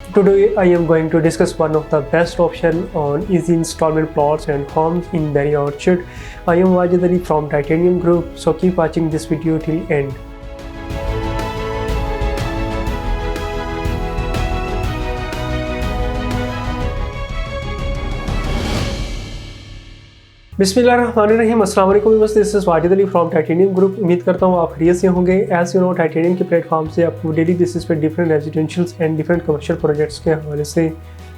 Today I am going to discuss one of the best option on easy installment plots and homes in Berry Orchard. I am Wajid Ali from Titanium Group, so keep watching this video till end. बिस्मिल्लाहिर्रहमानिर्रहीम, अस्सलाम वालेकुम। बस this is Wajid Ali from titanium group. उम्मीद करता हूँ आप खैरियत से होंगे। एज यू नो, टाइटेनियम के प्लेटफॉर्म से आपको डेली बेसिस पे different residentials and different commercial projects के हवाले से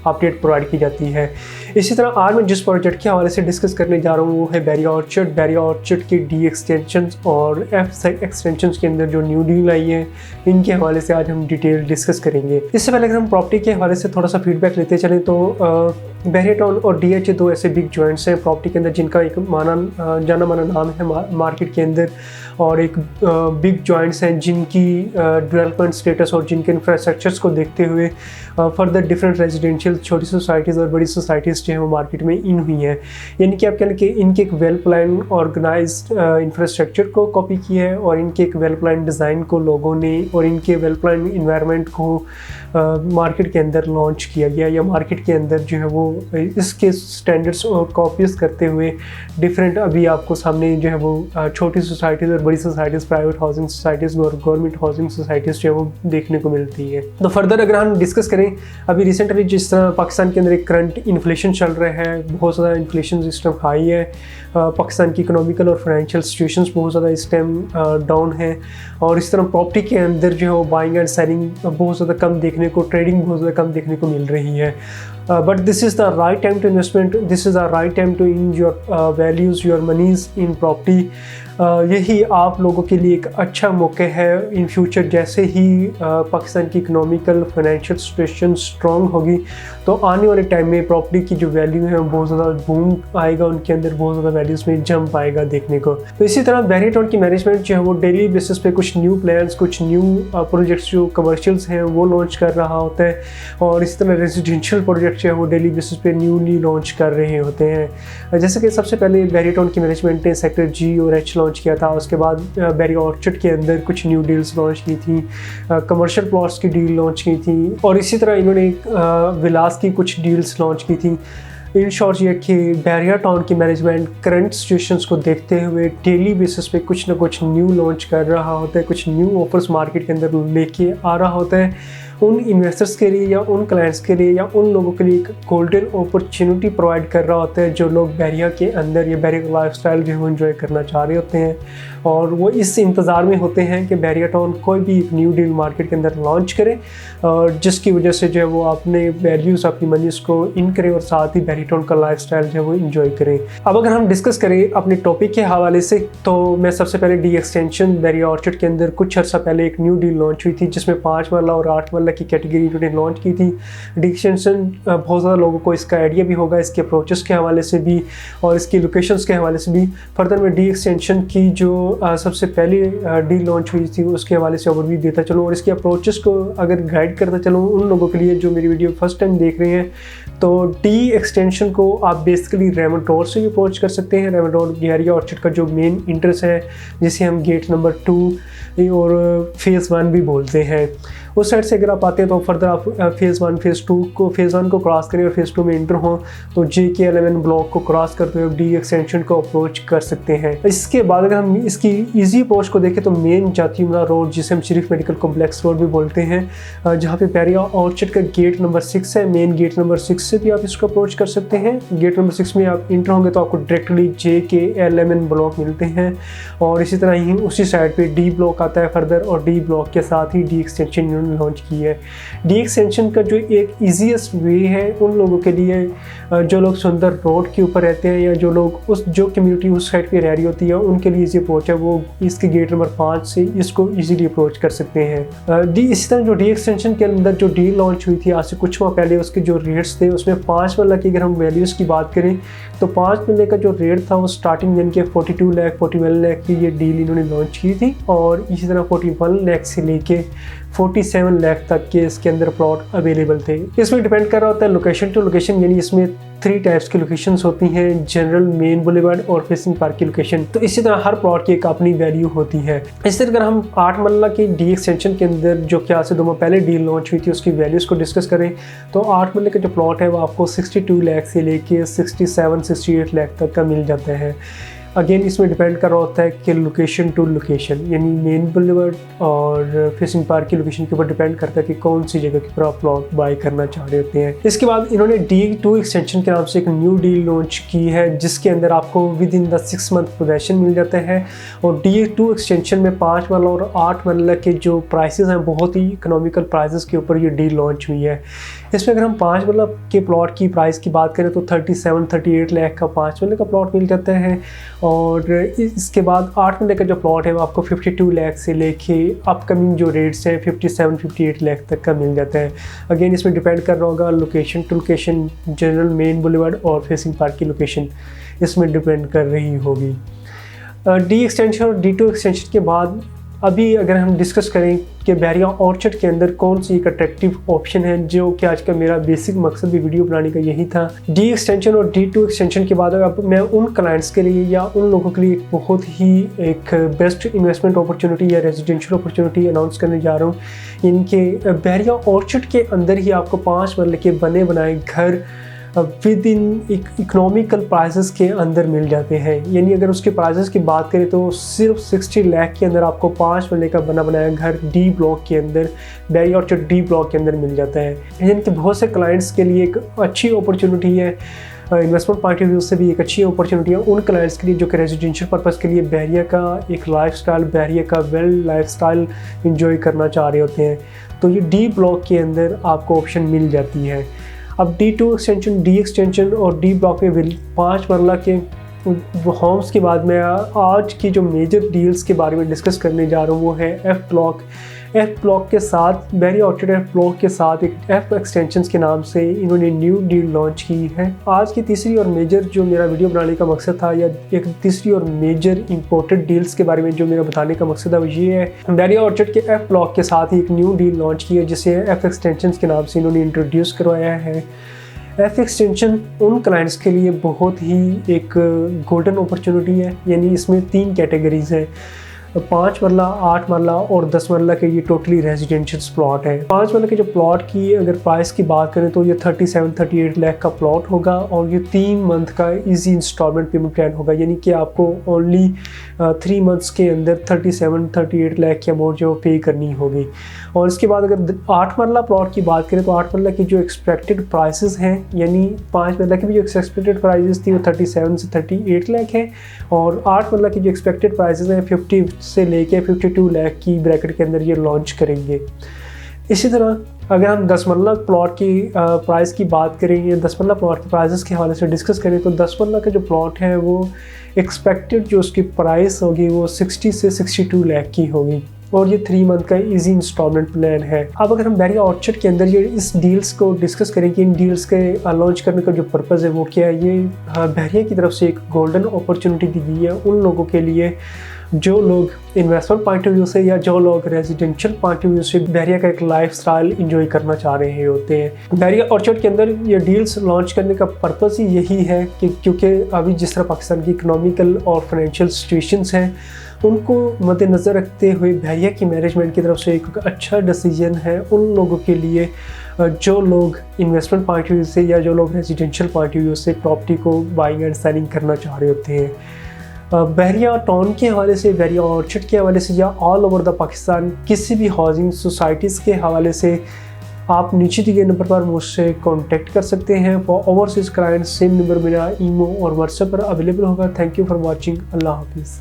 अपडेट प्रोवाइड की जाती है। इसी तरह आज मैं जिस प्रोजेक्ट के हवाले से डिस्कस करने जा रहा हूँ वो है बेरी ऑर्चर्ड की डी एक्सटेंशंस और एफ एक्सटेंशंस के अंदर जो न्यू डील आई है, इनके हवाले से आज हम डिटेल डिस्कस करेंगे। इससे पहले अगर हम प्रॉपर्टी के हवाले से थोड़ा सा फीडबैक लेते चलें तो बेरी टाउन और DHA दो ऐसे बिग जॉइंट्स हैं प्रॉपर्टी के अंदर जिनका एक जाना माना नाम है मार्केट के अंदर, और एक बिग जॉइंट्स हैं जिनकी डेवलपमेंट स्टेटस और जिनके इंफ्रास्ट्रक्चर्स को देखते हुए फर्दर डिफरेंट रेजिडेंशियल छोटी सोसाइटीज़ और बड़ी सोसाइटीज़ जो है वो मार्केट में इन हुई हैं। यानी कि आप कह लें कि इनके एक वेल प्लान ऑर्गेनाइज्ड इंफ्रास्ट्रक्चर को कॉपी किया है और इनके एक वेल प्लान डिज़ाइन को लोगों ने और इनके वेल प्लान इन्वायरमेंट को मार्केट के अंदर लॉन्च किया गया, या मार्केट के अंदर जो है वो इसके स्टैंडर्ड्स और कॉपीज़ करते हुए डिफरेंट अभी आपको सामने जो है वो छोटी सोसाइटीज़ और बड़ी सोसाइटीज़, प्राइवेट हाउसिंग सोसाइटीज़ और गवर्नमेंट हाउसिंग सोसाइटीज़ जो है वो देखने को मिलती है। तो फर्दर अगर हम डिस्कस करें, अभी रिसेंटली जिस तरह पाकिस्तान के अंदर एक करंट इन्फ्लेशन चल रहा है, बहुत ज़्यादा इन्फ्लेशन इस टाइम हाई है, पाकिस्तान की इकोनॉमिकल और फाइनेंशियल सिचुएशंस बहुत ज़्यादा इस टाइम डाउन है, और इस तरह प्रॉपर्टी के अंदर जो है वो बाइंग एंड सेलिंग बहुत ज़्यादा कम देखने को, ट्रेडिंग बहुत ज़्यादा कम देखने को मिल रही है। But this is the right time to investment. This is the right time to in your values your monies in property. यही आप लोगों के लिए एक अच्छा मौका है इन फ्यूचर। जैसे ही पाकिस्तान की इकोनॉमिकल फाइनेंशियल सिचुएशन स्ट्रॉन्ग होगी तो आने वाले टाइम में प्रॉपर्टी की जो वैल्यू है बहुत ज़्यादा बूम आएगा, उनके अंदर बहुत ज़्यादा वैल्यूज़ में जंप आएगा देखने को। तो इसी तरह बेरी टाउन की मैनेजमेंट जो है वो डेली बेसिस पे कुछ न्यू प्लान्स, कुछ न्यू प्रोजेक्ट्स जो कमर्शियल्स हैं वो लॉन्च कर रहा होता है, और इसी तरह रेजिडेंशियल प्रोजेक्ट जो है वो डेली बेसिस पे न्यूली लॉन्च कर रहे होते हैं। जैसे कि सबसे पहले बेरी टाउन की मैनेजमेंट ने सेक्टर G और H लॉन्च किया था, उसके बाद बेरी ऑर्चर्ड के अंदर कुछ न्यू डील्स लॉन्च की थी, कमर्शियल प्लॉट्स की डील लॉन्च की थी, और इसी तरह इन्होंने विलास की कुछ डील्स लॉन्च की थी। इन शॉर्ट ये कि बेरी टाउन की मैनेजमेंट करंट सिचुएशंस को देखते हुए डेली बेसिस पे कुछ ना कुछ न्यू लॉन्च कर रहा होता है, कुछ न्यू ऑफर्स मार्केट के अंदर लेके आ रहा होता है उन इन्वेस्टर्स के लिए या उन क्लाइंट्स के लिए या उन लोगों के लिए एक गोल्डन अपॉर्चुनिटी प्रोवाइड कर रहा होता है जो लोग बेरिया के अंदर या बेरिया का लाइफस्टाइल जो है वो एंजॉय करना चाह रहे होते हैं, और वो इस इंतज़ार में होते हैं कि बेरिया टाउन कोई भी एक न्यू डील मार्केट के अंदर लॉन्च करे और जिसकी वजह से जो है वो अपने वैल्यूज़, अपनी मनीज़ को इन करें और साथ ही बेरिया टाउन का लाइफस्टाइल जो है वो एंजॉय करें। अब अगर हम डिस्कस करें अपने टॉपिक के हवाले से, तो मैं सबसे पहले डी एक्सटेंशन बेरी ऑर्चर्ड के अंदर कुछ अर्सा पहले एक न्यू डील लॉन्च हुई थी जिसमें 5 मरला और 8 मरला की कैटेगरी इन्होंने लॉन्च की थी। डी एक्सटेंशन बहुत ज़्यादा लोगों को इसका आइडिया भी होगा, इसके अप्रोचेस के हवाले से भी और इसकी लोकेशंस के हवाले से भी। फर्दर में डी एक्सटेंशन की जो सबसे पहली डील लॉन्च हुई थी उसके हवाले से ओवरव्यू देता चलूँ और इसके अप्रोचेस को अगर गाइड करता चलूँ उन लोगों के लिए जो मेरी वीडियो फर्स्ट टाइम देख रहे हैं। तो डी एक्सटेंशन को आप बेसिकली रेमंड रोड से भी अप्रोच कर सकते हैं। रेमंड रोड बेरी ऑर्चर्ड का जो मेन इंट्रेंस है जिसे हम गेट नंबर 2 और फेज़ 1 भी बोलते हैं, उस साइड से अगर आप आते हैं तो फर्दर आप फेज़ 1 को क्रॉस करें और फेज़ 2 में इंटर हों तो JK11 ब्लॉक को क्रॉस करते हुए डी एक्सटेंशन को अप्रोच कर सकते हैं। इसके बाद अगर हम इसकी ईजी अप्रोच को देखें तो मेन जातीमुला रोड जिसे हम शरीफ मेडिकल कॉम्प्लेक्स रोड भी बोलते हैं, जहाँ पे बेरी ऑर्चर्ड का गेट नंबर 6 है, मेन गेट नंबर 6 से भी आप इसको अप्रोच कर सकते हैं। गेट नंबर 6 में आप इंटर होंगे तो आपको डायरेक्टली JK11 ब्लॉक मिलते हैं, और इसी तरह ही उसी साइड पे D ब्लॉक आता है फर्दर, और D ब्लॉक के साथ ही डी एक्सटेंशन लॉन्च की है। डी एक्सटेंशन का जो एक ईजीएस्ट वे है उन लोगों के लिए जो लोग सुंदर रोड के ऊपर रहते हैं या जो लोग जो कम्युनिटी उस साइड पे रह रही होती है उनके लिए इजी अप्रोच है, वो इसके गेट नंबर 5 से इसको इजीली अप्रोच कर सकते हैं। इसी तरह जो डी एक्सटेंशन के अंदर जो डील लॉन्च हुई थी आज से कुछ माह पहले, उसके जो रेट्स थे उसमें 5 मरला की अगर हम वैल्यूज़ की बात करें तो 5 मरले का जो रेट था वो स्टार्टिंग यानी कि 42 लाख 41 लाख की ये डील इन्होंने लॉन्च की थी, और इसी तरह 41 लाख से लेके 47 लाख तक के इसके अंदर प्लॉट अवेलेबल थे। इसमें डिपेंड कर रहा होता है लोकेशन टू लोकेशन, यानी इसमें 3 टाइप्स की लोकेशंस होती हैं, जनरल, मेन बुलेवार्ड और फेसिंग पार्क की लोकेशन। तो इसी तरह हर प्लॉट की एक अपनी वैल्यू होती है। इस तरह अगर हम 8 मरला की डी एक्सटेंशन के अंदर जो कि आज से 2 माह पहले डील लॉन्च हुई थी उसकी वैल्यूज़ को डिस्कस करें तो 8 मरले का जो प्लॉट है वो आपको 62 लाख से लेके 67-68 लाख तक का मिल जाता है। अगेन इसमें डिपेंड कर रहा होता है कि लोकेशन टू लोकेशन, यानी मेन बुलेवार्ड और फेसिंग पार्क की लोकेशन के ऊपर डिपेंड करता है कि कौन सी जगह के ऊपर आप प्लॉट बाय करना चाह रहे होते हैं। इसके बाद इन्होंने D2 एक्सटेंशन के नाम से एक न्यू डील लॉन्च की है जिसके अंदर आपको within the 6 month possession मिल जाता है। और D2 एक्सटेंशन में 5 मरला और 8 मरला के जो प्राइसेस हैं बहुत ही इकोनॉमिकल प्राइसेस के ऊपर ये डील लॉन्च हुई है। इसमें अगर हम 5 मरला के प्लॉट की प्राइस की बात करें तो 37-38 लाख का 5 मरले का प्लॉट मिल जाता है। और इसके बाद 8 मरले का जो प्लॉट है वो आपको 52 लाख से लेके अपकमिंग जो रेट्स हैं 57-58 लाख तक का मिल जाता है। अगेन इसमें डिपेंड कर रहा होगा location to location, general, main boulevard और फेसिंग पार्क की लोकेशन इसमें डिपेंड कर रही होगी। डी एक्सटेंशन और D2 एक्सटेंशन के बाद अभी अगर हम डिस्कस करें कि बहरिया ऑर्चर्ड के अंदर कौन सी एक अट्रैक्टिव ऑप्शन है, जो कि आज का मेरा बेसिक मकसद भी वीडियो बनाने का यही था। डी एक्सटेंशन और D2 एक्सटेंशन के बाद अब मैं उन क्लाइंट्स के लिए या उन लोगों के लिए एक बहुत ही एक बेस्ट इन्वेस्टमेंट अपॉर्चुनिटी या रेजिडेंशियल अपॉर्चुनिटी अनाउंस करने जा रहा हूँ। इनके बहरिया ऑर्चर्ड के अंदर ही आपको 5 मरले के बने बनाए घर विद इन इकोनॉमिकल प्राइसेस के अंदर मिल जाते हैं। यानी अगर उसके प्राइसेस की बात करें तो सिर्फ 60 लाख के अंदर आपको 5 मरले का बना बनाया घर D ब्लॉक के अंदर, बहरिया ऑर्चर्ड D ब्लॉक के अंदर मिल जाता है। यानी कि बहुत से क्लाइंट्स के लिए एक अच्छी अपॉर्चुनिटी है, इन्वेस्टमेंट पॉइंट ऑफ व्यू से भी एक अच्छी अपॉर्चुनिटी है उन क्लाइंट्स के लिए जो कि रेजिडेंशियल पर्पज़ के लिए बहरिया का एक लाइफस्टाइल, बहरिया का वेल लाइफस्टाइल एंजॉय करना चाह रहे होते हैं। तो ये D ब्लॉक के अंदर आपको ऑप्शन मिल जाती है। अब D2 एक्सटेंशन, D एक्सटेंशन और D ब्लॉक में 5 मरला के होम्स के बाद मैं आज की जो मेजर डील्स के बारे में डिस्कस करने जा रहा हूँ वो है F ब्लॉक। F ब्लॉक के साथ बहरिया ऑर्चर्ड F ब्लॉक के साथ एक F एक्सटेंशंस के नाम से इन्होंने न्यू डील लॉन्च की है। आज की तीसरी और मेजर जो मेरा वीडियो बनाने का मकसद था, या एक तीसरी और मेजर इंपॉर्टेंट डील्स के बारे में जो मेरा बताने का मकसद है वो ये है, बहरिया ऑर्चर्ड के F ब्लॉक के साथ ही एक न्यू डील लॉन्च की है जिसे F एक्सटेंशंस के नाम से इन्होंने इंट्रोड्यूस करवाया है। F एक्सटेंशन उन क्लाइंट्स के लिए बहुत ही एक गोल्डन अपॉर्चुनिटी है। यानी इसमें 3 कैटेगरीज हैं, 5 मरला, 8 मरला और 10 मरला के ये टोटली रेजिडेंशियल प्लॉट है। 5 मरला के जो प्लॉट की अगर प्राइस की बात करें तो ये 37-38 लाख का प्लॉट होगा और ये 3 मंथ का इजी इंस्टॉलमेंट पेमेंट प्लान होगा। यानी कि आपको ओनली 3 मंथ्स के अंदर 37-38 लाख की अमाउंट जो पे करनी होगी। और इसके बाद अगर 8 मरला प्लॉट की बात करें तो 8 मरला की जो एक्सपेक्टेड प्राइसेस हैं, यानी 5 मरला की भी जो एक्सपेक्टेड प्राइसेस थी वो 37 से 38 लाख है और 8 मरला की जो एक्सपेक्टेड प्राइसेस हैं 50 से लेके 52 लाख की ब्रैकेट के अंदर ये लॉन्च करेंगे। इसी तरह अगर हम 10 मरला प्लॉट की प्राइस की बात करें या 10 मरला प्लॉट के प्राइसेस के हवाले से डिस्कस करें तो 10 मरला का जो प्लॉट है वो एक्सपेक्टेड जो उसकी प्राइस होगी वो 60 से 62 लाख की होगी और ये 3 मंथ का इजी इंस्टॉलमेंट प्लान है। अब अगर हम बहरिया ऑर्चर्ड के अंदर ये इस डील्स को डिस्कस करें कि इन डील्स के लॉन्च करने का जो पर्पज़ है वो क्या है, ये बहरिया की तरफ से एक गोल्डन अपॉर्चुनिटी दी गई है उन लोगों के लिए जो लोग इन्वेस्टमेंट पॉइंट ऑफ व्यू से या जो लोग रेजिडेंशियल पॉइंट ऑफ व्यू से बहरिया का एक लाइफस्टाइल एंजॉय करना चाह रहे होते हैं। बहरिया ऑर्चर्ड के अंदर ये डील्स लॉन्च करने का पर्पज़ ही यही है कि क्योंकि अभी जिस तरह पाकिस्तान की इकोनॉमिकल और फाइनेंशियल सिचुएशंस हैं उनको मद्देनज़र रखते हुए बहरिया की मैनेजमेंट की तरफ से एक अच्छा डिसीजन है उन लोगों के लिए जो लोग इन्वेस्टमेंट पॉइंट ऑफ व्यू से या जो लोग रेजिडेंशियल पॉइंट ऑफ व्यू से प्रॉपर्टी को बाइंग एंड सेलिंग करना चाह रहे होते हैं। बहरिया टाउन के हवाले से, बहरिया ऑर्चर्ड के हवाले से या ऑल ओवर द पाकिस्तान किसी भी हाउसिंग सोसाइटीज़ के हवाले से आप नीचे दिए नंबर पर मुझसे कांटेक्ट कर सकते हैं। For overseas clients same number मेरा ईमो और व्हाट्सएप पर अवेलेबल होगा। Thank you for watching. अल्लाह हाफिज़।